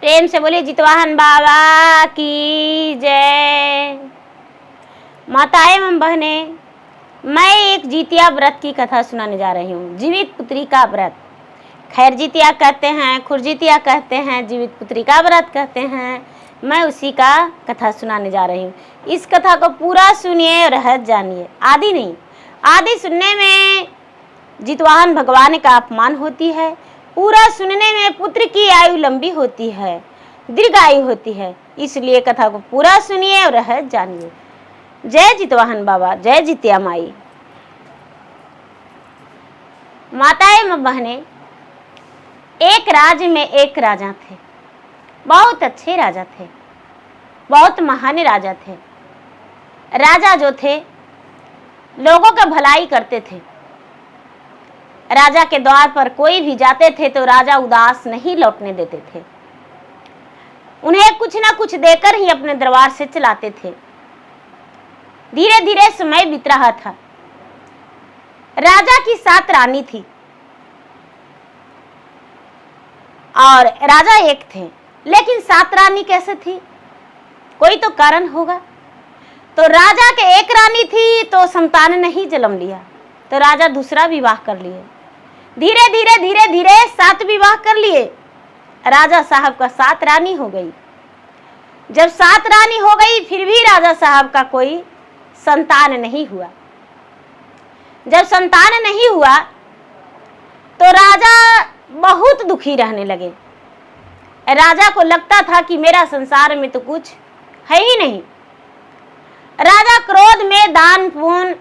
प्रेम से बोलिए जितवाहन बाबा की जय। माताएं एवं बहने, मैं एक जितिया व्रत की कथा सुनाने जा रही हूँ। जीवित पुत्री का व्रत, खैर जितिया कहते हैं, खुरजितिया कहते हैं, जीवित पुत्री का व्रत कहते हैं। मैं उसी का कथा सुनाने जा रही हूँ। इस कथा को पूरा सुनिए और रहस्य जानिए। आदि नहीं, आदि सुनने में जितवाहन भगवान का अपमान होती है, पूरा सुनने में पुत्र की आयु लंबी होती है, दीर्घ आयु होती है। इसलिए कथा को पूरा सुनिए और रहस्य जानिए। जय जितवाहन बाबा, जय जितिया माई। माताएं एवं बहने, एक राज्य में एक राजा थे। बहुत अच्छे राजा थे, बहुत महान राजा थे। राजा जो थे लोगों का भलाई करते थे। राजा के द्वार पर कोई भी जाते थे तो राजा उदास नहीं लौटने देते थे। उन्हें कुछ ना कुछ देकर ही अपने दरबार से चलाते थे। धीरे धीरे समय बीत रहा था। राजा की 7 रानी थी और राजा एक थे, लेकिन 7 रानी कैसे थी? कोई तो कारण होगा। तो राजा के एक रानी थी तो संतान नहीं जन्म लिया, तो राजा दूसरा विवाह कर लिए। धीरे धीरे 7 विवाह कर लिए। राजा साहब का 7 रानी हो गई। जब 7 रानी हो गई फिर भी राजा साहब का कोई संतान नहीं हुआ। जब संतान नहीं हुआ तो राजा बहुत दुखी रहने लगे। राजा को लगता था कि मेरा संसार में तो कुछ है ही नहीं। राजा क्रोध में दान पुण्य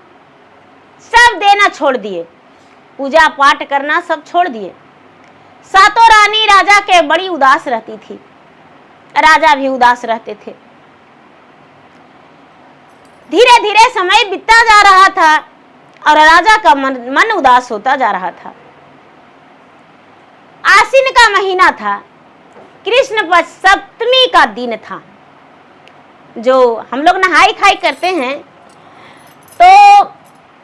सब देना छोड़ दिए, पूजा पाठ करना सब छोड़ दिए। 7 रानी राजा के बड़ी उदास रहती थी, राजा भी उदास रहते थे। धीरे धीरे समय बीतता जा रहा था और राजा का मन उदास होता जा रहा था। आश्विन का महीना था, कृष्ण पक्ष सप्तमी का दिन था। जो हम लोग नहाई खाई करते हैं तो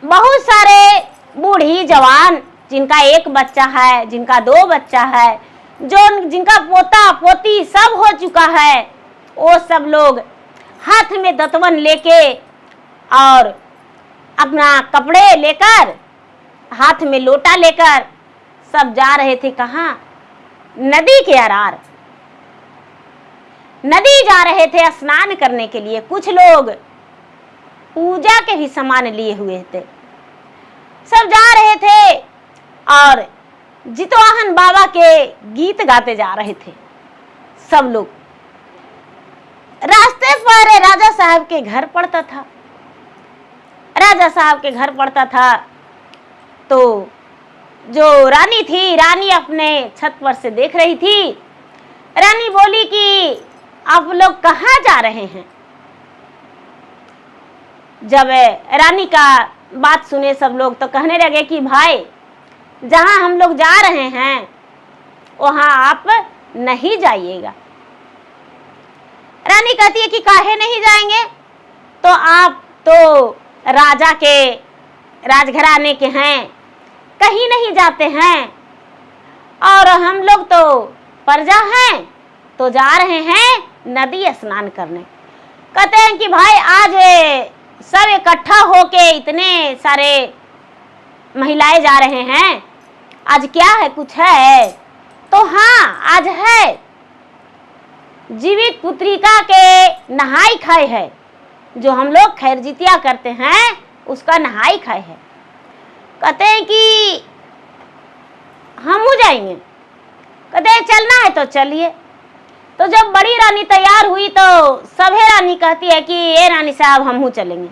बहुत सारे बूढ़ी जवान, जिनका 1 बच्चा है, जिनका 2 बच्चा है, जिनका पोता पोती सब हो चुका है, वो सब लोग हाथ में दतवन लेके और अपना कपड़े लेकर, हाथ में लोटा लेकर सब जा रहे थे। कहाँ? नदी के अरार नदी जा रहे थे स्नान करने के लिए। कुछ लोग पूजा के भी सामान लिए हुए थे, सब जा रहे थे और जितवाहन बाबा के गीत गाते जा रहे थे सब लोग। रास्ते पर राजा साहब के घर पड़ता था। राजा साहब के घर पड़ता था तो जो रानी थी, रानी अपने छत पर से देख रही थी। रानी बोली कि आप लोग कहाँ जा रहे हैं? जब रानी का बात सुने सब लोग तो कहने लगे कि भाई, जहां हम लोग जा रहे हैं वहां आप नहीं जाइएगा। रानी कहती है कि काहे नहीं जाएंगे? तो आप तो राजा के राजघराने के हैं, कहीं नहीं जाते हैं, और हम लोग तो प्रजा हैं तो जा रहे हैं नदी स्नान करने। कहते हैं कि भाई आज सब इकट्ठा होके इतने सारे महिलाएं जा रहे हैं, आज क्या है, कुछ है? तो हाँ, आज है जीवित पुत्रिका के नहाई खाए है। जो हम लोग खैर जितिया करते हैं उसका नहाई खाए है। कहते हैं कि हम जाएंगे। कहते हैं चलना है तो चलिए। तो जब बड़ी रानी तैयार हुई तो सभे रानी कहती है कि ये रानी साहब हम चलेंगे।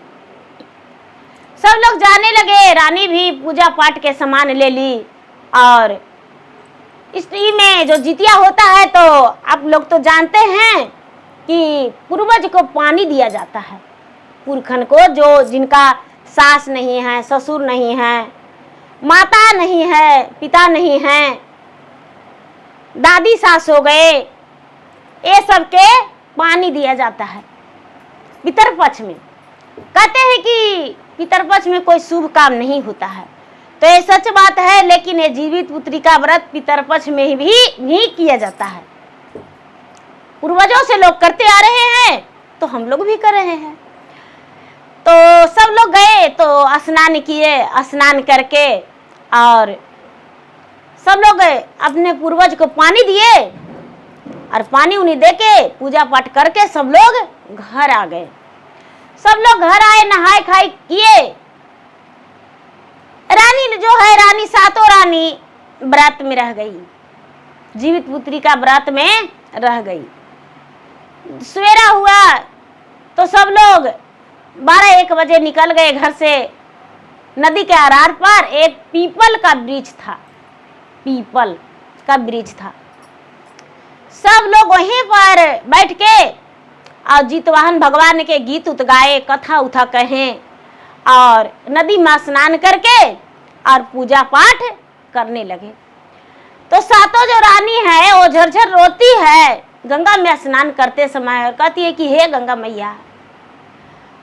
सब लोग जाने लगे। रानी भी पूजा पाठ के सामान ले ली। और इस में जो जितिया होता है तो आप लोग तो जानते हैं कि पूर्वज को पानी दिया जाता है, पुरखन को, जो जिनका सास नहीं है, ससुर नहीं है, माता नहीं है, पिता नहीं है, दादी सास हो गए, ये सब के पानी दिया जाता है पितरपक्ष में। कहते हैं कि पितरपक्ष में कोई शुभ काम नहीं होता है, तो ये सच बात है। लेकिन ये जीवित पुत्री का व्रत पितरपक्ष में भी किया जाता है। पूर्वजों से लोग करते आ रहे हैं तो हम लोग भी कर रहे हैं। तो सब लोग गए तो स्नान किए, स्नान करके और सब लोग अपने पूर्वज को पानी दिए और पानी उन्हें देके पूजा पाठ करके सब लोग घर आ गए। सब लोग घर आए, नहाए खाए किए। रानी जो है, रानी सातों रानी व्रत में रह गई, जीवित पुत्री का व्रत में रह गई। सवेरा हुआ तो सब लोग 12-1 बजे निकल गए घर से। नदी के आर पार एक पीपल का वृक्ष था, पीपल का वृक्ष था। सब लोग वहीं पर बैठ के और जितवाहन भगवान के गीत उत गाए, कथा उथा कहें और नदी में स्नान करके और पूजा पाठ करने लगे। तो सातों जो रानी है वो झरझर रोती है गंगा में स्नान करते समय और कहती है कि हे गंगा मैया,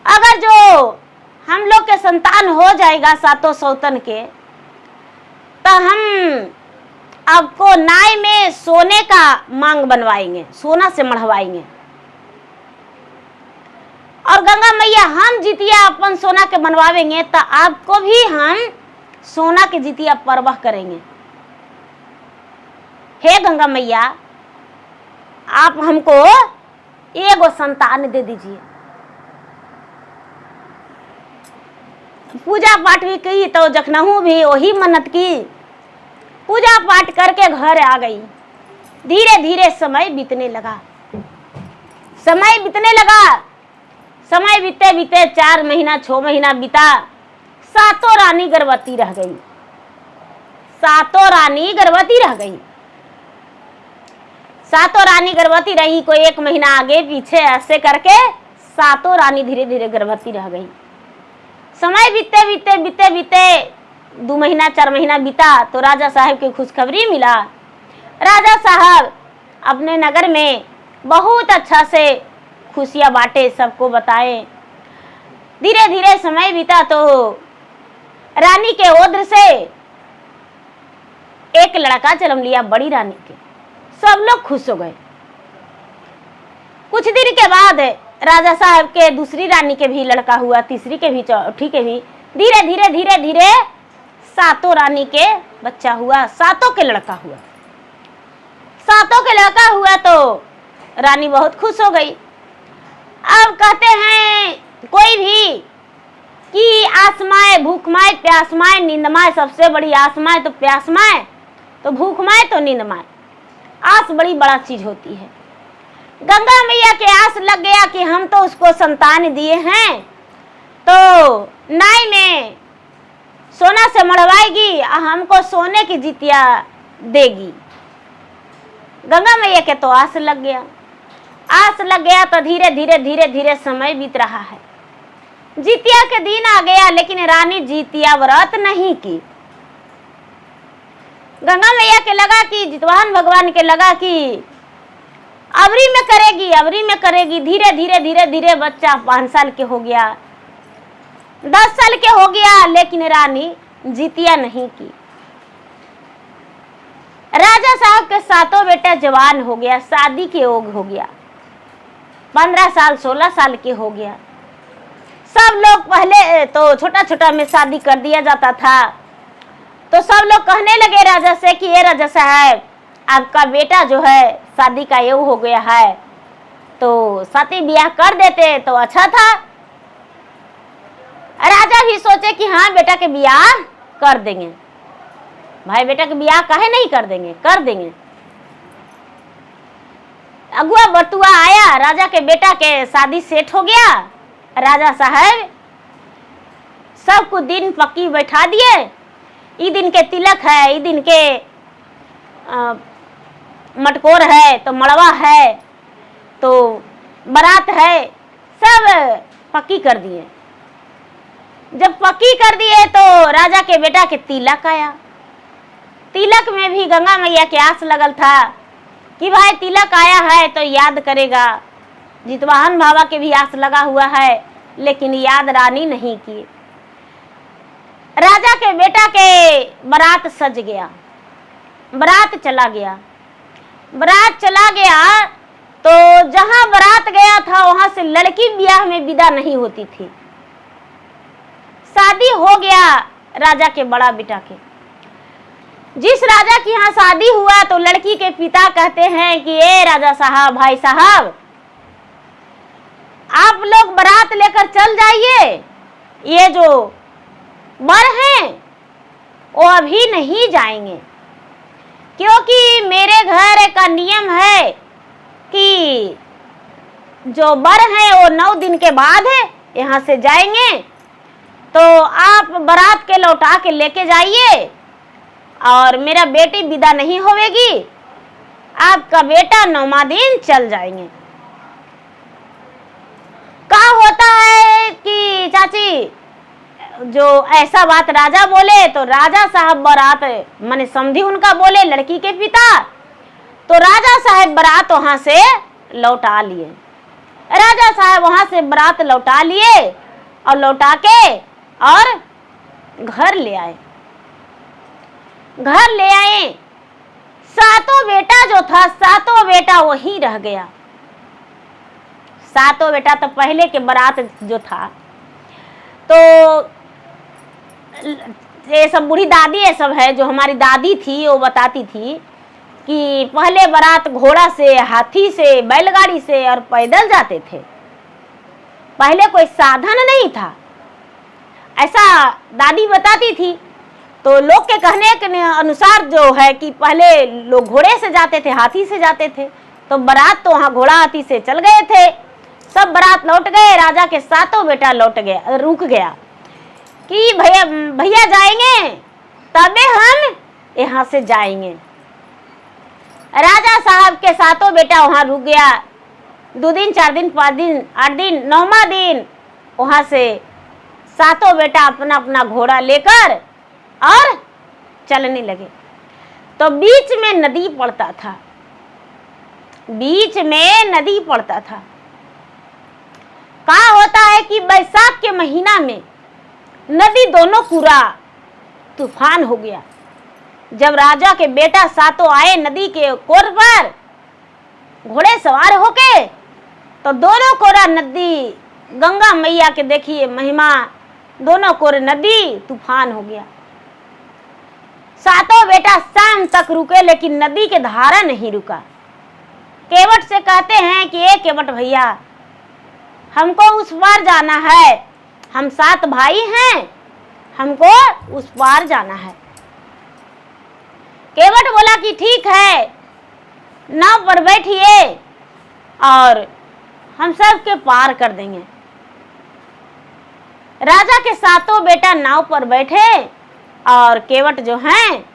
अगर जो हम लोग के संतान हो जाएगा सातों सौतन के, तो हम आपको नाय में सोने का मांग बनवाएंगे, सोना से मढ़वाएंगे। और गंगा मैया, हम जितिया अपन सोना के बनवाएंगे तो आपको भी हम सोना के जितिया परवाह करेंगे। हे गंगा मैया, आप हमको एगो संतान दे दीजिए। पूजा पाठ भी की तो जखनहू भी वही मन्नत की, पूजा पाठ करके घर आ गई। धीरे धीरे समय बीतने लगा, समय बीतने लगा। समय बीते बीते 4 महीना 6 महीना बीता। सातों रानी गर्भवती रह गई, सातों रानी गर्भवती रह गई। सातों रानी गर्भवती रही, कोई 1 महीना आगे पीछे ऐसे करके सातों रानी धीरे धीरे गर्भवती रह गई। समय बीते बीते बीते बीते 2 महीना 4 महीना बीता तो राजा साहब की खुशखबरी मिला। राजा साहब अपने नगर में बहुत अच्छा से खुशियां बांटे, सबको बताए। धीरे धीरे समय बीता तो रानी के ओद्र से एक लड़का जन्म लिया, बड़ी रानी के। सब लोग खुश हो गए। कुछ दिन के बाद राजा साहब के दूसरी रानी के भी लड़का हुआ, तीसरी के भी, चौथी के भी। धीरे धीरे धीरे धीरे सातों रानी के बच्चा हुआ, सातों के लड़का हुआ। सातों के लड़का हुआ तो रानी बहुत खुश हो गई। अब कहते हैं कोई भी कि आस माए, भूख माए, प्यास माए, नींद माए। सबसे बड़ी आस माए तो प्यास माए, तो भूख माए तो नींद माए। आस बड़ी बड़ा चीज होती है। गंगा मैया के आस लग गया कि हम तो उसको संतान दिए हैं, तो नाई में सोना से मढ़वाएगी और हमको सोने की जितिया देगी। गंगा मैया के तो आस लग गया। आस लग गया तो धीरे धीरे धीरे धीरे समय बीत रहा है। जितिया के दिन आ गया, लेकिन रानी जितिया व्रत नहीं की। गंगा मैया के लगा कि, जितवाहन भगवान के लगा कि अवरी में करेगी, अवरी में करेगी। धीरे धीरे धीरे धीरे बच्चा 5 साल के हो गया, 10 साल के हो गया, लेकिन रानी जितिया नहीं की। राजा साहब के सातों बेटा जवान हो गया, शादी के योग हो गया, 15 साल 16 साल के हो गया। सब लोग पहले तो छोटा छोटा में शादी कर दिया जाता था, तो सब लोग कहने लगे राजा से कि ये राजा साहब, आपका बेटा जो है शादी का योग हो गया है, तो शादी ब्याह कर देते तो अच्छा था। राजा भी सोचे कि हाँ बेटा के ब्याह कर देंगे, भाई बेटा के ब्याह काहे नहीं कर देंगे, कर देंगे। अगुआ बटुआ आया, राजा के बेटा के शादी सेट हो गया। राजा साहब सबको दिन पक्की बैठा दिए। ई दिन के तिलक है, ई दिन के मटकोर है, तो मड़वा है, तो बारात है, सब पक्की कर दिए। जब पक्की कर दिए तो राजा के बेटा के तिलक आया। तिलक में भी गंगा मैया के आस लगल था कि भाई तिलक आया है तो याद करेगा। जितवाहन बाबा के भी आस लगा हुआ है, लेकिन याद रानी नहीं की। राजा के बेटा के बारात सज गया, बारात चला गया। बारात चला गया तो से लड़की ब्याह में विदा नहीं होती थी। शादी हो गया राजा के बड़ा बेटा के। जिस राजा के यहाँ शादी हुआ तो लड़की के पिता कहते हैं कि ए राजा साहब, भाई साहब, आप लोग बारात लेकर चल जाइए, ये जो वर हैं वो अभी नहीं जाएंगे, क्योंकि मेरे घर का नियम है कि जो वर हैं वो 9 दिन के बाद है यहाँ से जाएंगे, तो आप बारात के लौटा के लेके जाइए और मेरा बेटी विदा नहीं होवेगी, आपका बेटा 9वां दिन चल जाएंगे। क्या होता है कि चाची जो ऐसा बात राजा बोले तो राजा साहब बारात माने समधी उनका बोले लड़की के पिता, तो राजा साहब बारात वहां से लौटा लिए। राजा साहब वहां से बारात लौटा लिए और लौटा के और घर ले आए। घर ले आए, सातों बेटा जो था, सातों बेटा वहीं रह गया। सातों बेटा तो पहले के बारात जो था, तो ये सब बूढ़ी दादी ये सब है, जो हमारी दादी थी वो बताती थी कि पहले बारात घोड़ा से, हाथी से, बैलगाड़ी से और पैदल जाते थे। पहले कोई साधन नहीं था, ऐसा दादी बताती थी। तो लोग के कहने के अनुसार जो है कि पहले लोग घोड़े से जाते थे, हाथी से जाते थे, तो बारात तो वहाँ घोड़ा हाथी से चल गए थे। सब बारात लौट गए, राजा के सातों बेटा लौट गया, रुक गया कि भैया भैया जाएंगे तबे हम यहाँ से जाएंगे। राजा साहब के सातों बेटा वहाँ रुक गया। 2 दिन, 4 दिन, 5 दिन, 8 दिन, 9वां दिन वहाँ से सातों बेटा अपना अपना घोड़ा लेकर और चलने लगे। तो बीच में नदी पड़ता था, बीच में नदी पड़ता था। क्या होता है कि बैसाख के महीना में नदी दोनों पूरा तूफान हो गया। जब राजा के बेटा सातों आए नदी के कोर पर घोड़े सवार होके, तो दोनों कोरा नदी, गंगा मैया के देखिए महिमा, दोनों कोर नदी तूफान हो गया। सातों बेटा शाम तक रुके लेकिन नदी के धारा नहीं रुका। केवट से कहते हैं कि ए केवट भैया, हमको उस पार जाना है, हम 7 भाई हैं, हमको उस पार जाना है। केवट बोला कि ठीक है, नाव पर बैठिए और हम सबके पार कर देंगे। राजा के सातों बेटा नाव पर बैठे और केवट जो हैं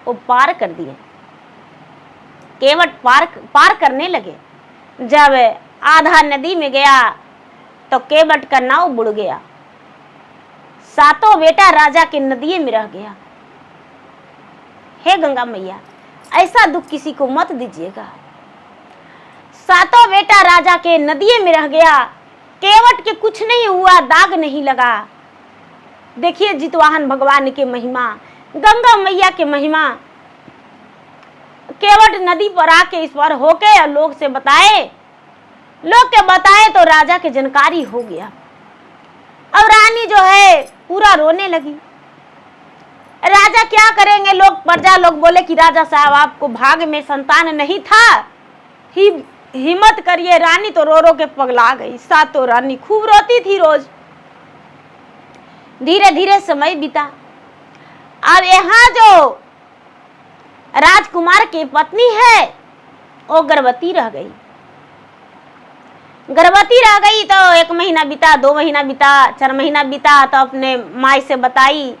वो पार कर दिए। केवट पार करने लगे। जब आधा नदी में गया तो केवट का नाव बुड़ गया। सातों बेटा राजा के नदी में रह गया। हे गंगा मैया, ऐसा दुख किसी को मत दीजिएगा। सातों बेटा राजा के नदी में रह गया। केवट के कुछ नहीं हुआ, दाग नहीं लगा। देखिए जितवाहन भगवान की महिमा, गंगा मैया की महिमा। केवट नदी पर आके इस बार होके और लोग के बताए तो राजा के जानकारी हो गया। अब रानी जो है पूरा रोने लगी। राजा क्या करेंगे, प्रजा लोग बोले कि राजा साहब आपको भाग में संतान नहीं था, हिम्मत करिए। रानी तो रो रो के पगला गई। सातों रानी खूब रोती थी रोज। धीरे धीरे समय बीता। अब यहाँ जो राजकुमार की पत्नी है वो गर्भवती रह गई। गर्भवती रह गई तो 1 महीना बीता, 2 महीना बीता, 4 महीना बीता, तो अपने माई से बताई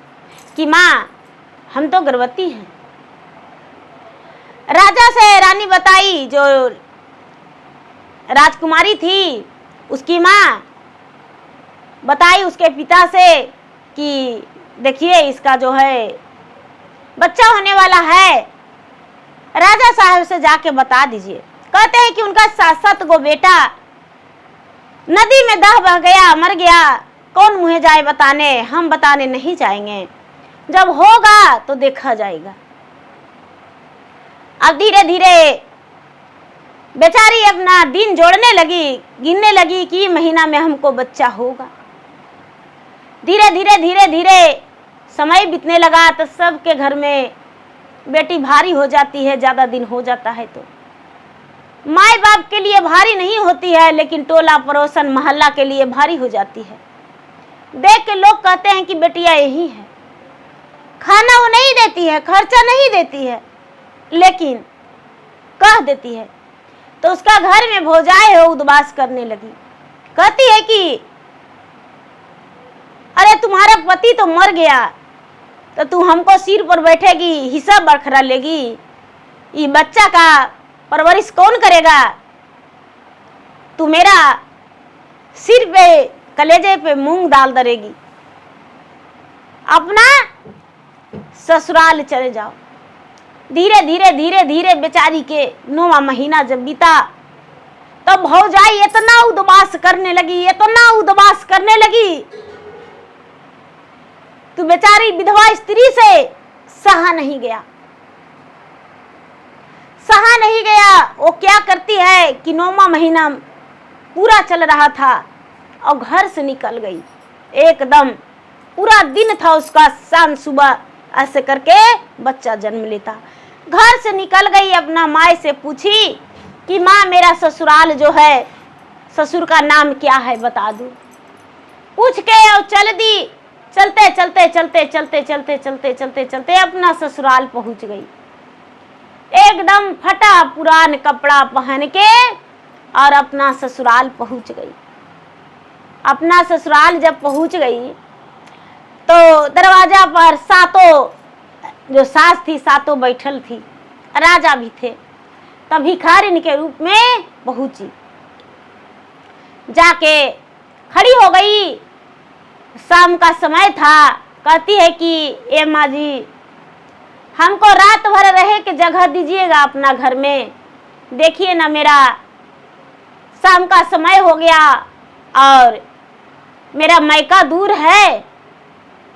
कि माँ हम तो गर्भवती हैं। राजा से रानी बताई, जो राजकुमारी थी उसकी माँ बताई उसके पिता से कि देखिए इसका जो है बच्चा होने वाला है, राजा साहब से जाके बता दीजिए। कहते हैं कि उनका 7 गो बेटा नदी में बह गया, मर गया। कौन मुँह जाए बताने, हम बताने नहीं जाएंगे, जब होगा तो देखा जाएगा। अब धीरे धीरे बेचारी अपना दिन जोड़ने लगी, गिनने लगी कि महीना में हमको बच्चा होगा। धीरे धीरे धीरे धीरे समय बीतने लगा तो सबके घर में बेटी भारी हो जाती है, ज़्यादा दिन हो जाता है तो माँ बाप के लिए भारी नहीं होती है, लेकिन टोला पड़ोसन मोहल्ला के लिए भारी हो जाती है। देख के लोग कहते हैं कि बेटिया यही है, खाना वो नहीं देती है, खर्चा नहीं देती है, लेकिन कह देती है। तो उसका घर में भौजाई हो उद्वास करने लगी, कहती है कि अरे तुम्हारा पति तो मर गया तो तू हमको सिर पर बैठेगी, हिस्सा बरखरा लेगी, ये बच्चा का परवरिश कौन करेगा? तू मेरा सिर पे कलेजे पे मूंग डाल दरेगी, अपना ससुराल चले जाओ। धीरे धीरे धीरे धीरे बेचारी के 9वां महीना जब बीता तो भौजाई इतना उद्वास करने लगी, इतना उद्वास करने लगी, तो बेचारी विधवा स्त्री से सहा नहीं गया, सहा नहीं गया। वो क्या करती है कि 9वां महीना पूरा चल रहा था और घर से निकल गई, एकदम पूरा दिन था उसका, शाम सुबह ऐसे करके बच्चा जन्म लेता। घर से निकल गई, अपना माँ से पूछी कि माँ मेरा ससुराल जो है, ससुर का नाम क्या है बता दूं। पूछ के और चल दी, चलते चलते चलते चलते चलते चलते चलते चलते अपना ससुराल पहुंच गई। एकदम फटा पुरान कपड़ा पहन के और अपना ससुराल पहुंच गई। अपना ससुराल जब पहुंच गई तो दरवाजा पर सातों जो सास थी, सातों बैठल थी, राजा भी थे। तब भिखारिन के रूप में पहुंची, जाके खड़ी हो गई। शाम का समय था, कहती है कि ए माँ जी हमको रात भर रहे के जगह दीजिएगा अपना घर में, देखिए ना मेरा शाम का समय हो गया और मेरा मायका दूर है,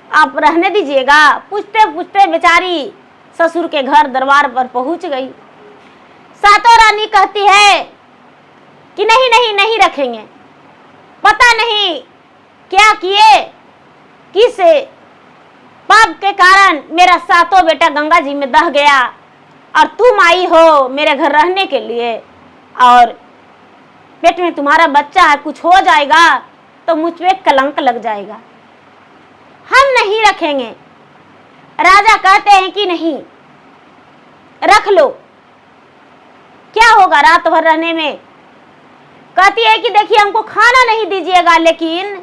आप रहने दीजिएगा। पूछते पूछते बेचारी ससुर के घर दरबार पर पहुंच गई। सातों रानी कहती है कि नहीं नहीं नहीं रखेंगे, पता नहीं क्या किए, किस पाप के कारण मेरा सातों बेटा गंगा जी में दह गया और तुम आई हो मेरे घर रहने के लिए और पेट में तुम्हारा बच्चा है, कुछ हो जाएगा तो मुझ पे कलंक लग जाएगा, हम नहीं रखेंगे। राजा कहते हैं कि नहीं रख लो, क्या होगा रात भर रहने में। कहती है कि देखिए हमको खाना नहीं दीजिएगा, लेकिन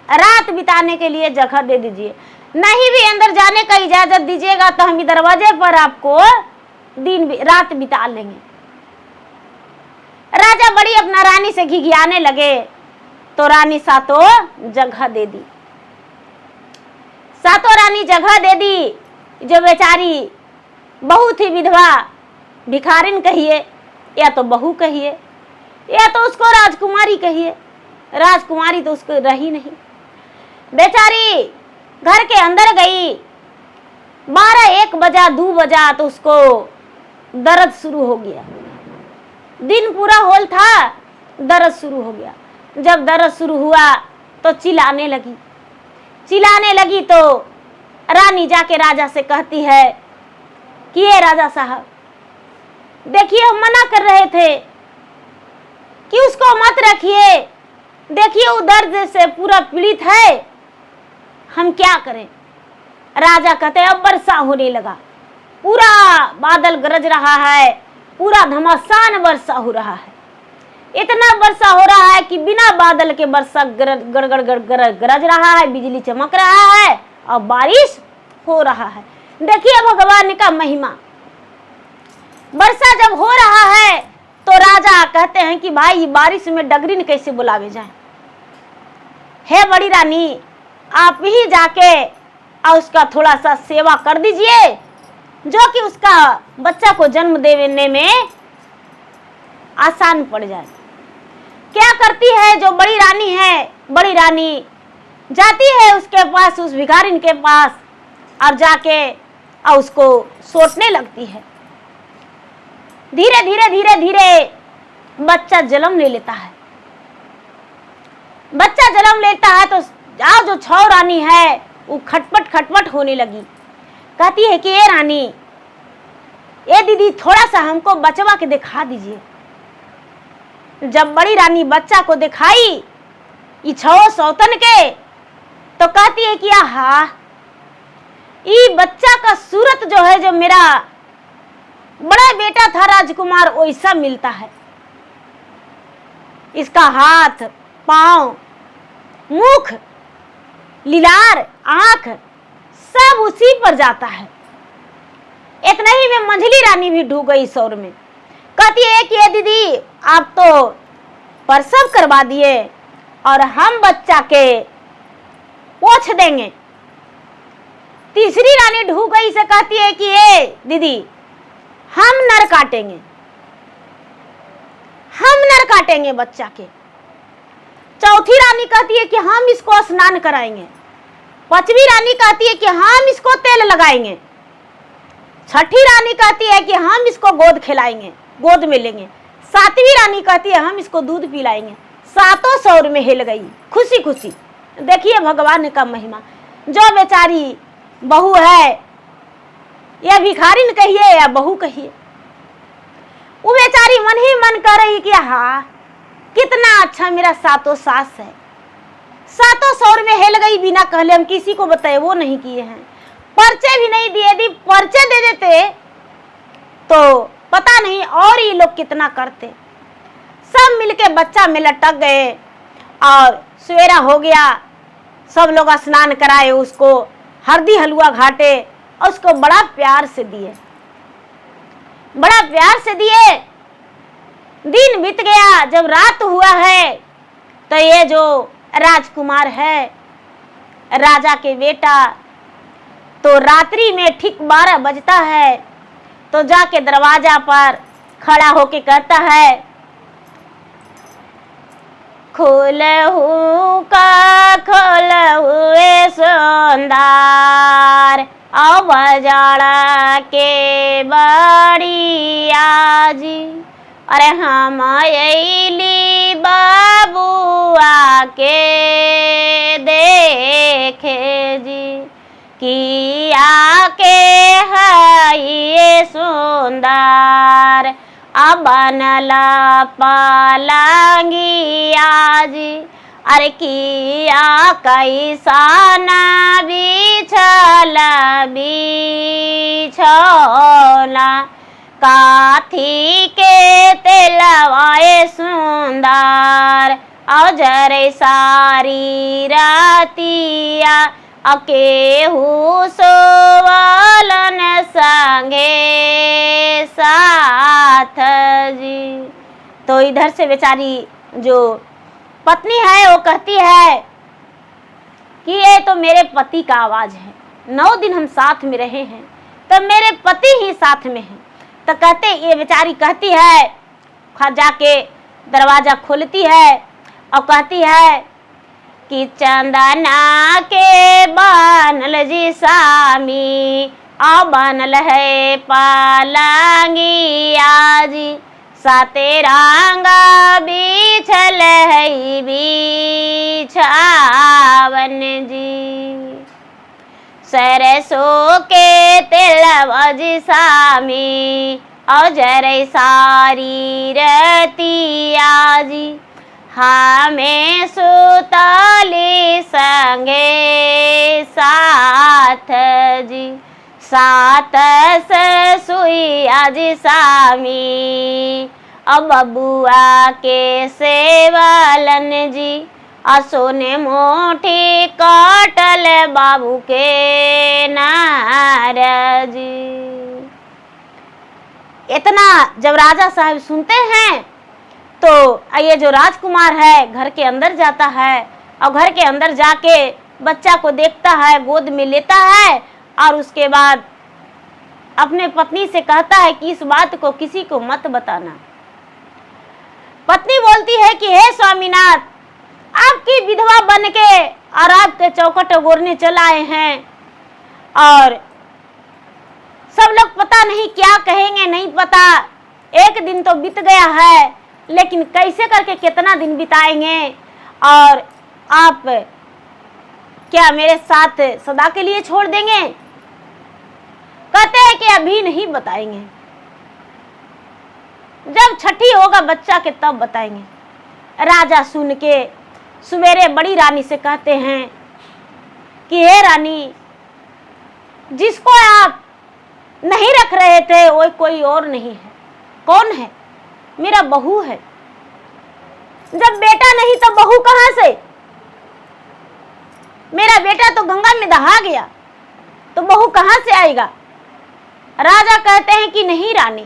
रात बिताने के लिए जगह दे दीजिए, नहीं भी अंदर जाने का इजाजत दीजिएगा तो हम दरवाजे पर आपको दिन रात बिता लेंगे। राजा बड़ी अपना रानी से घिघियाने लगे तो रानी सातों जगह दे दी। सातों रानी जगह दे दी। जो बेचारी बहू थी विधवा, भिखारिन कहिए या तो बहू कहिए या तो उसको राजकुमारी कहिए, राजकुमारी तो उसको रही नहीं। बेचारी घर के अंदर गई, 12-1 बजा 2 बजा तो उसको दर्द शुरू हो गया। दिन पूरा होल था, दर्द शुरू हो गया। जब दर्द शुरू हुआ तो चिल्लाने लगी। चिल्लाने लगी तो रानी जाके राजा से कहती है कि ये राजा साहब देखिए हम मना कर रहे थे कि उसको मत रखिए, देखिए वो दर्द से पूरा पीड़ित है, हम क्या करें। राजा कहते अब वर्षा होने लगा, पूरा बादल गरज रहा है, पूरा घमासान वर्षा हो रहा है, इतना वर्षा हो रहा है कि बिना बादल के वर्षा गड़गड़ गरज रहा है, बिजली चमक रहा है और बारिश हो रहा है। देखिए भगवान का महिमा। वर्षा जब हो रहा है तो राजा कहते हैं कि भाई बारिश में डगरीन कैसे बुलावे जाए। हे बड़ी रानी आप ही जाके और उसका थोड़ा सा सेवा कर दीजिए, जो कि उसका बच्चा को जन्म देने में आसान पड़ जाए। क्या करती है जो बड़ी रानी है, बड़ी रानी जाती है उसके पास, उस भिखारिन के पास, और जाके और उसको सोटने लगती है। धीरे धीरे धीरे धीरे बच्चा जन्म ले लेता है। बच्चा जन्म लेता है तो जो छौ रानी है वो खटपट खटपट होने लगी। कहती है कि ये रानी, ये दीदी, थोड़ा सा हमको बचवा के दिखा दीजिए। जब बड़ी रानी बच्चा को दिखाई ये छो सौतन के, तो कहती है कि आहा, ये बच्चा का सूरत जो है, जो मेरा बड़ा बेटा था राजकुमार, वैसा मिलता है। इसका हाथ, पांव, मुख, लीलार, आंख सब उसी पर जाता है। इतना ही में मंझली रानी भी डूब गई शौर में। कहती है कि ये दीदी, आप तो प्रसव करवा दिए और हम बच्चा के पोछ देंगे। तीसरी रानी ढूक गई से कहती है कि ये दीदी, हम नर काटेंगे, हम नर काटेंगे बच्चा के। चौथी रानी कहती है कि हम इसको स्नान कराएंगे। पांचवी रानी कहती है कि हम इसको तेल लगाएंगे। छठी रानी कहती है कि हम इसको गोद खिलाएंगे, गोद में लेंगे। सातवीं रानी कहती है हम इसको दूध पिलाएंगे। सातों शौर में हिल गई खुशी खुशी। देखिए भगवान का महिमा। जो बेचारी बहू है, या भिखारिन कहिए या बहू कहिए, वो बेचारी मन ही मन कर रही कि हाँ, कितना अच्छा मेरा सातों सास है। सातों शौर में हिल गई बिना कहले। हम किसी को बताए वो नहीं किए हैं, पर्चे भी नहीं दिए। यदि पर्चे दे देते तो पता नहीं और ये लोग कितना करते। सब मिलके बच्चा में लटक गए और सवेरा हो गया। सब लोग स्नान कराए, उसको हल्दी हलवा घाटे और उसको बड़ा प्यार से दिए, बड़ा प्यार से दिए। दिन बीत गया। जब रात हुआ है तो ये जो राजकुमार है, राजा के बेटा, तो रात्रि में ठीक 12 बजता है तो जाके दरवाजा पर खड़ा होके कहता है, खोलहु का खोलहुए सुंदर, आओ बजाड़ा के बड़ी आजी। अरे हम अइली बाबुआ के देखे जी, किया के है ये सुंदर, अब बनला पलंगिया जी। अरे किया कैसाना बिछल बिछौला, काथी के तेलवाए सुंदर, और जरे सारी रातिया अकेहू सोवलन संगे साथ जी। तो इधर से बेचारी जो पत्नी है वो कहती है कि ये तो मेरे पति का आवाज है। 9 दिन हम साथ में रहे हैं तो मेरे पति ही साथ में हैं। तो कहते, ये बेचारी कहती है, जाके दरवाजा खोलती है और कहती है कि चंदना के बनल जी सामी, आ बनल है पलंगिया जी, साते रंगा बिछल है बिछावन जी, सरसों के तेलवा जी सामी, और जरे सारी रतिया जी, हमें सुतली संगे साथ जी, सात ससुइया जी सामी, अब बबुआ के सेवलन जी, सोने मोठी कटल बाबू के नार जी। इतना जब राजा साहब सुनते हैं तो ये जो राजकुमार है घर के अंदर जाता है और घर के अंदर जाके बच्चा को देखता है, गोद में लेता है और उसके बाद अपने पत्नी से कहता है कि इस बात को किसी को मत बताना। पत्नी बोलती है कि हे स्वामीनाथ, आपकी विधवा बन के और आपके चौखट गोरने चलाए हैं और सब लोग पता नहीं क्या कहेंगे, नहीं पता। एक दिन तो बीत गया है लेकिन कैसे करके कितना दिन बिताएंगे, और आप क्या मेरे साथ सदा के लिए छोड़ देंगे? कहते हैं कि अभी नहीं बताएंगे, जब छठी होगा बच्चा के तब बताएंगे। राजा सुन के सवेरे बड़ी रानी से कहते हैं कि हे रानी, जिसको आप नहीं रख रहे थे वो कोई और नहीं है। कौन है? मेरा बहू है। जब बेटा नहीं तो बहू कहां से? मेरा बेटा तो गंगा में दहा गया, तो बहू कहां से आएगा? राजा कहते हैं कि नहीं रानी,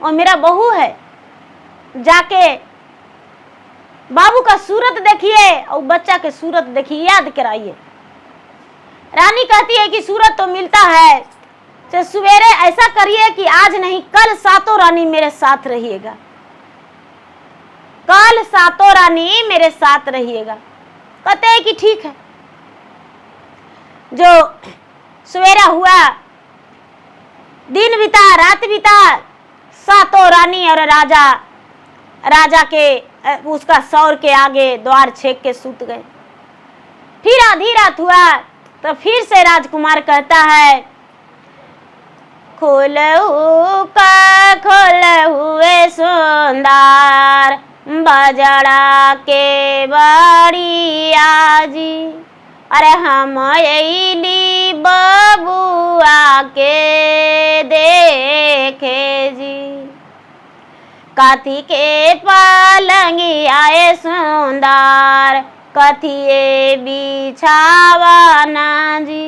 और मेरा बहू है। जाके बाबू का सूरत देखिए और बच्चा के सूरत देखिए, याद कराइए। रानी कहती है कि सूरत तो मिलता है, तो सवेरे ऐसा करिए कि आज नहीं कल सातों रानी मेरे साथ रहिएगा, कल सातों रानी मेरे साथ रहिएगा। कहते हैं कि ठीक है। जो सवेरा हुआ, दिन बीता, रात बीता, सातों रानी और राजा के उसका सौर के आगे द्वार छेक के सूत गए। फिर आधी रात हुआ तो फिर से राजकुमार कहता है, खोलहु का खोल हुए सुंदर बजड़ा के बड़िया जी, अरे हम अइली बबुआ के देखे जी। कथी के पलंगी आए सुंदर, कथिए बिछावाना जी,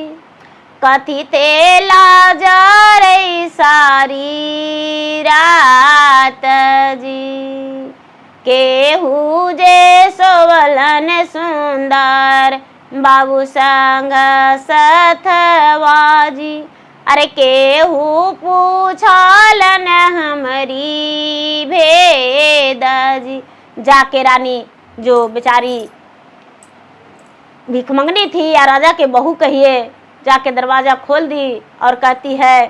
कथी तेला जरे सारी रात जी। केहू जे सोवलन सुंदर बाबू संग सथवा जी, अरे केहू पूछलन हमारी भेद जी। जाके रानी जो बेचारी भीख मंगनी थी या राजा के बहू कहिए, जाके दरवाजा खोल दी और कहती है,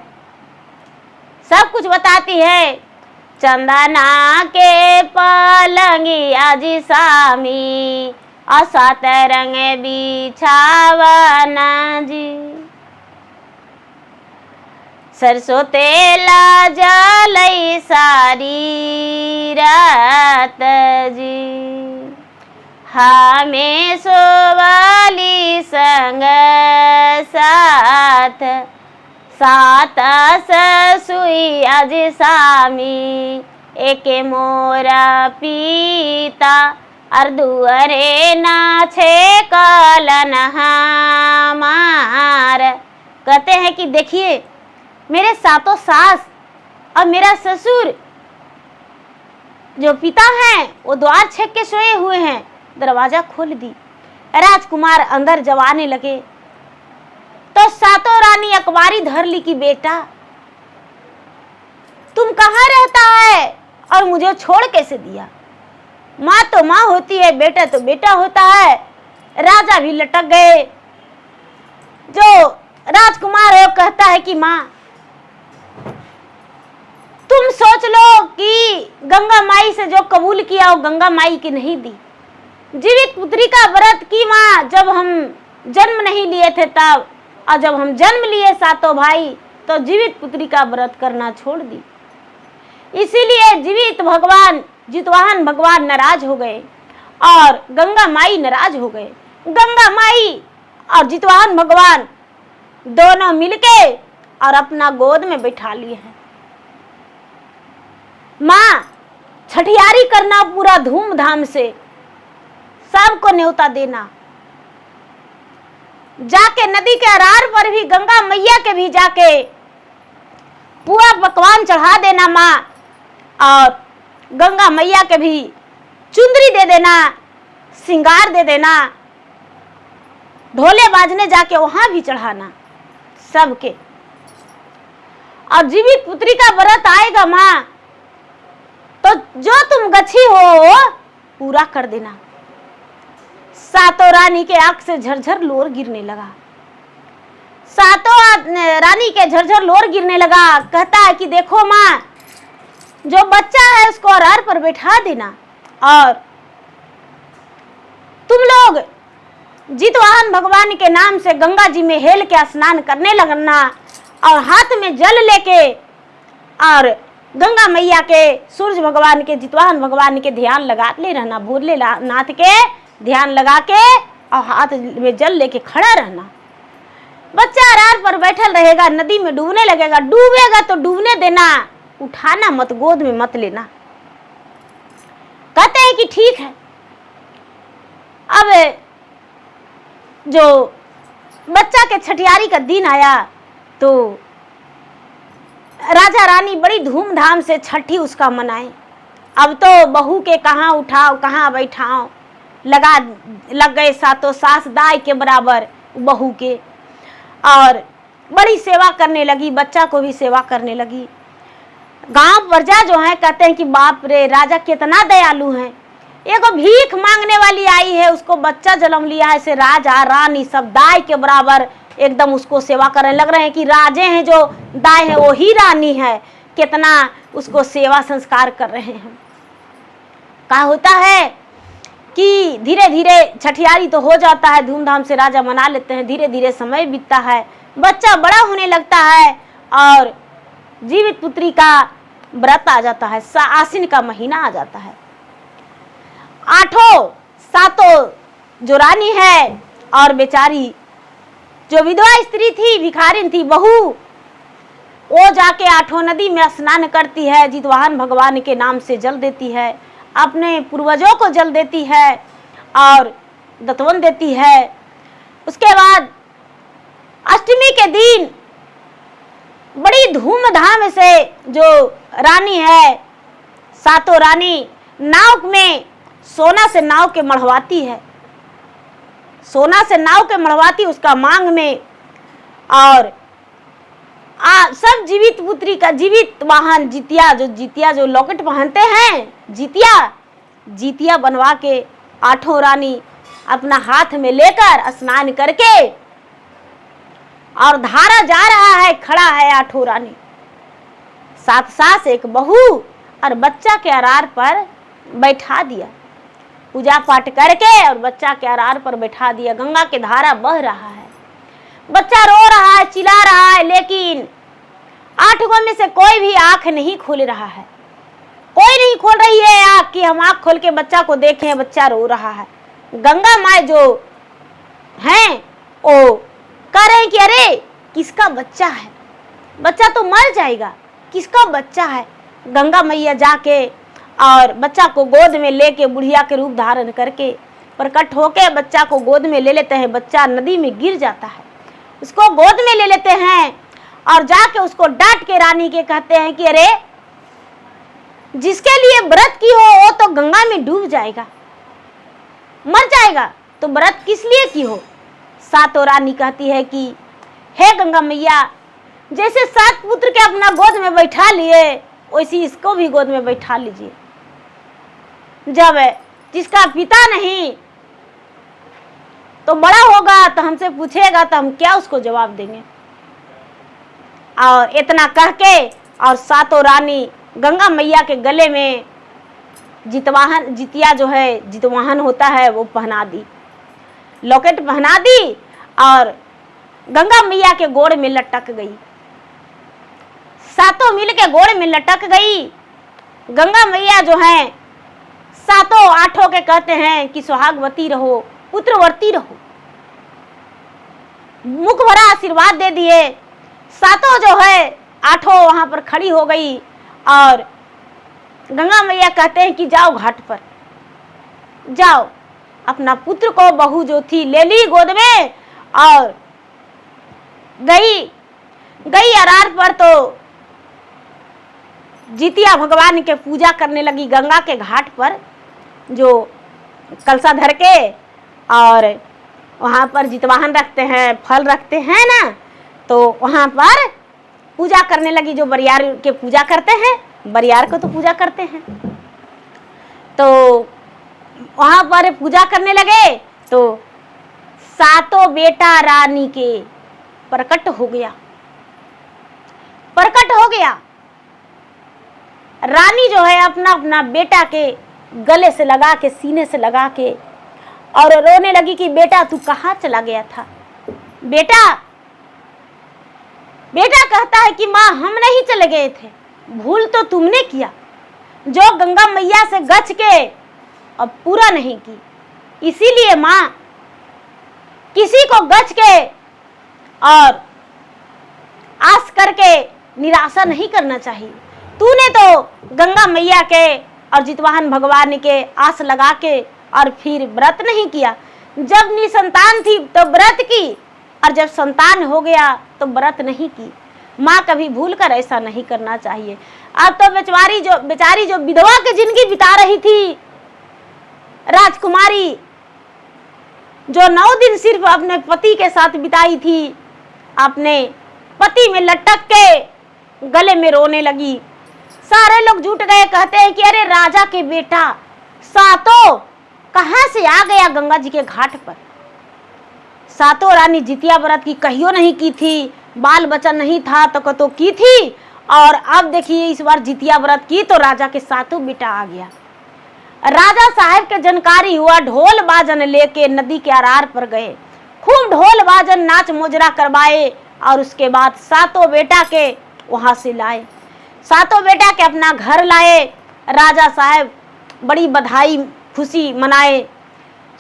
सब कुछ बताती है। चंदना के पलंगी आजी सामी, असत रंग बिछावना जी, सरसों तेला जलई सारी रात जी। हमें सोवाली संग साथ, सात ससुई आज सामी, एके मोरा पीता अर्दुअरे नाछे कलन हमार। कहते हैं कि देखिए मेरे सातों सास और मेरा ससुर जो पिता हैं वो द्वार छेक के सोए हुए हैं। दरवाजा खोल दी, राजकुमार अंदर जवाने लगे तो सातों रानी अखबारी धर ली कि बेटा तुम कहाँ रहता है और मुझे छोड़ कैसे दिया? माँ तो माँ होती है, बेटा तो बेटा होता है। राजा भी लटक गए। जो राजकुमार है वो कहता है कि माँ तुम सोच लो कि गंगा माई से जो कबूल किया वो गंगा माई की नहीं दी। जीवित पुत्री का व्रत की माँ जब हम जन्म नहीं लिए थे तब, और जब हम जन्म लिए सातों भाई तो जीवित पुत्री का व्रत करना छोड़ दी। इसीलिए जीवित भगवान जितवाहन भगवान नाराज हो गए और गंगा माई नाराज हो गए। गंगा माई और जितवाहन भगवान दोनों मिलके और अपना गोद में बैठा लिए हैं। माँ छठियारी करना पूरा धूमधाम से, सबको न्योता देना। जाके नदी के अरार पर भी गंगा मैया के भी जाके पूरा पकवान चढ़ा देना माँ, और गंगा मैया के भी चुंदरी दे देना, सिंगार दे देना, ढोले बाजने जाके वहां भी चढ़ाना सबके। और जीवित पुत्री का व्रत आएगा माँ तो जो तुम गच्छी हो पूरा कर देना। सातों रानी के आंख से झरझर लोर गिरने लगा। सातों रानी के झरझर लोर गिरने लगा। कहता है कि देखो माँ जो बच्चा है उसको अरार पर बैठा देना और तुम लोग जितवाहन भगवान के नाम से गंगा जी में हेल के स्नान करने लगना और हाथ में जल लेके और गंगा मैया के, सूर्य भगवान के, जितवाहन भगवान के ध्यान लगा ले रहना, भोलेनाथ के ध्यान लगा के और हाथ में जल लेके खड़ा रहना। बच्चा अरार पर बैठल रहेगा, नदी में डूबने लगेगा, डूबेगा तो डूबने देना, उठाना मत, गोद में मत लेना। कहते हैं कि ठीक है। अब जो बच्चा के छठियारी का दिन आया तो राजा रानी बड़ी धूमधाम से छठी उसका मनाए। अब तो बहू के कहाँ उठाओ कहाँ बैठाओ लग गए सातों सास दाई के बराबर बहू के, और बड़ी सेवा करने लगी, बच्चा को भी सेवा करने लगी। गांव प्रजा जो है कहते हैं कि बाप रे राजा कितना दयालु है, एगो भीख मांगने वाली आई है, उसको बच्चा जन्म लिया है, ऐसे राजा रानी सब दाई के बराबर एकदम उसको सेवा करने लग रहे हैं कि राजे हैं जो दाई है वो ही रानी है, कितना उसको सेवा संस्कार कर रहे हैं। क्या होता है कि धीरे धीरे छठियारी तो हो जाता है, धूमधाम से राजा मना लेते हैं, धीरे धीरे समय बीतता है, बच्चा बड़ा होने लगता है और जीवित पुत्री का व्रत आ जाता है, आश्विन का महीना आ जाता है। आठों सातों जो रानी है और बेचारी जो विधवा स्त्री थी, भिखारिन थी, बहू, वो जाके आठों नदी में स्नान करती है, जितवाहन भगवान के नाम से जल देती है, अपने पूर्वजों को जल देती है और दतवन देती है। उसके बाद अष्टमी के दिन बड़ी धूमधाम से जो रानी है, सातों रानी नाव में सोना से नाव के मढ़वाती है, सोना से नाव के मढ़वाती उसका मांग में, और सब जीवित पुत्री का जीवित वाहन जितिया जो लॉकेट पहनते हैं, जितिया बनवा के आठों रानी अपना हाथ में लेकर स्नान करके और धारा जा रहा है, खड़ा है आठों रानी, सात सास एक बहू और बच्चा के अरार पर बैठा दिया, पूजा पाठ करके और बच्चा के अरार पर बैठा दिया। गंगा के धारा बह रहा है, बच्चा रो रहा है, चिल्ला रहा है, लेकिन आठों में से कोई भी आंख नहीं खोल रहा है, कोई नहीं खोल रही है आंख कि हम आंख खोल के बच्चा को देखें, बच्चा रो रहा है। गंगा माँ जो हैं वो कह रहे हैं कि अरे किसका बच्चा है, बच्चा तो मर जाएगा, किसका बच्चा है। गंगा मैया जाके और बच्चा को गोद में लेके बुढ़िया के रूप धारण करके प्रकट होके बच्चा को गोद में ले लेते हैं। बच्चा नदी में गिर जाता है, उसको गोद में ले लेते हैं और जाके उसको डांट के रानी के कहते हैं कि अरे जिसके लिए व्रत की हो वो तो गंगा में डूब जाएगा, मर जाएगा, तो व्रत किस लिए की हो। सातों रानी कहती है कि हे गंगा मैया, जैसे सात पुत्र के अपना गोद में बैठा लिए वैसे इसको भी गोद में बैठा लीजिए। जब जिसका पिता नहीं तो बड़ा होगा तो हमसे पूछेगा तो हम क्या उसको जवाब देंगे। और इतना कह के और सातों रानी गंगा मैया के गले में जितिया जो है जितवाहन होता है वो पहना दी, लॉकेट पहना दी और गंगा मैया के गोड़ में लटक गई, सातों मिल के गोड़ में लटक गई। गंगा मैया जो है सातों आठों के कहते हैं कि सुहागवती रहो, पुत्रवर्ती रहो, मुख भरा आशीर्वाद दे दिए। सातों जो है आठों वहां पर खड़ी हो गई और गंगा मैया कहते हैं कि जाओ घाट पर, जाओ अपना पुत्र को, बहू जो थी ले ली गोद में और गई अरार पर तो जितिया भगवान के पूजा करने लगी। गंगा के घाट पर जो कलसा धर के और वहाँ पर जितवाहन रखते हैं, फल रखते हैं ना, तो वहाँ पर पूजा करने लगी। जो बरियार के पूजा करते हैं, बरियार को तो पूजा करते हैं, तो वहाँ पर पूजा करने लगे तो सातों बेटा रानी के प्रकट हो गया। रानी जो है अपना अपना बेटा के गले से लगा के, सीने से लगा के और रोने लगी कि बेटा तू कहाँ चला गया था। बेटा कहता है कि माँ हम नहीं चले गए थे, भूल तो तुमने किया, जो गंगा मैया से गछ के अब पूरा नहीं की। इसीलिए माँ किसी को गछ के और आस करके निराशा नहीं करना चाहिए। तूने तो गंगा मैया के और जितवाहन भगवान के आस लगा के और फिर व्रत नहीं किया। जब निसंतान थी तो व्रत की, और जब संतान हो गया तो व्रत नहीं की। माँ कभी भूल कर ऐसा नहीं करना चाहिए। अब तो बेचारी जो विधवा की जिंदगी बिता रही थी, राजकुमारी जो 9 दिन सिर्फ अपने पति के साथ बिताई थी, अपने पति में लटक के गले में रोने लगी। सारे लोग जुट गए, कहते हैं कि अरे राजा के बेटा सातो कहां से आ गया गंगा जी के घाट पर। सातो रानी जितिया व्रत की कहियो नहीं की थी, बाल बच्चा नहीं था तो की थी, और अब देखिए इस बार जितिया व्रत की तो राजा के सातों बेटा आ गया। राजा साहब के जानकारी हुआ, ढोल बाजन लेके नदी के आरार पर गए, खूब ढोल बाजन नाच मोजरा करवाए और उसके बाद सातों बेटा के वहां से लाए, सातों बेटा के अपना घर लाए। राजा साहब बड़ी बधाई खुशी मनाए।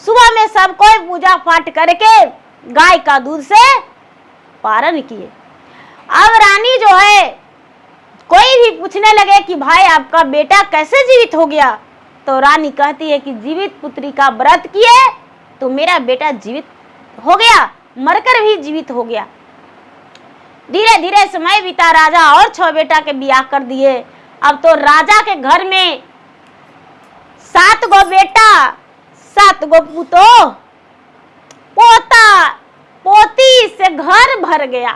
सुबह में सब कोई पूजा पाठ करके गाय का दूध से पारण किए। अब रानी जो है, कोई भी पूछने लगे कि भाई आपका बेटा कैसे जीवित हो गया, तो रानी कहती है कि जीवित पुत्री का व्रत किए तो मेरा बेटा जीवित हो गया, मरकर भी जीवित हो गया। धीरे धीरे समय बीता, राजा और 6 बेटा के ब्याह कर दिए। अब तो राजा के घर में 7 गो बेटा, 7 गो पुतो, पोता पोती से घर भर गया।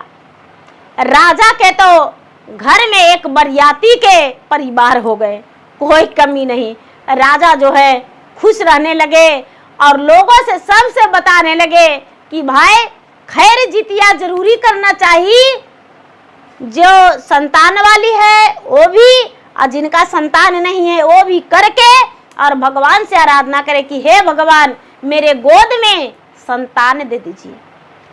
राजा के तो घर में एक बरियाती के परिवार हो गए, कोई कमी नहीं। राजा जो है खुश रहने लगे और लोगों से सबसे बताने लगे कि भाई खैर जितिया जरूरी करना चाहिए, जो संतान वाली है वो भी और जिनका संतान नहीं है वो भी करके और भगवान से आराधना करे कि हे भगवान मेरे गोद में संतान दे दीजिए।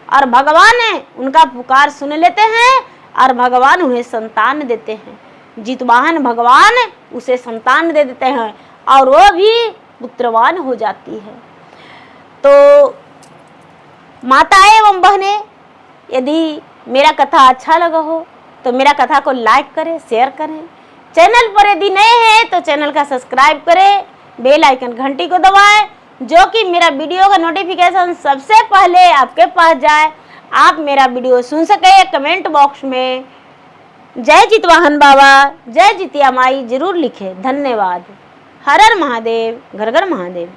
और भगवान उनका पुकार सुन लेते हैं और भगवान उन्हें संतान देते हैं। जितवाहन भगवान उसे संतान दे देते हैं और वो भी पुत्रवान हो जाती है। तो माताएं एवं बहनें, यदि मेरा कथा अच्छा लगा हो तो मेरा कथा को लाइक करें, शेयर करें। चैनल पर यदि नए हैं तो चैनल का सब्सक्राइब करें, बेल आइकन घंटी को दबाएं, जो कि मेरा वीडियो का नोटिफिकेशन सबसे पहले आपके पास जाए, आप मेरा वीडियो सुन सके। कमेंट बॉक्स में जय जितवाहन बाबा, जय जितिया माई जरूर लिखें। धन्यवाद। हर हर महादेव, घर घर महादेव।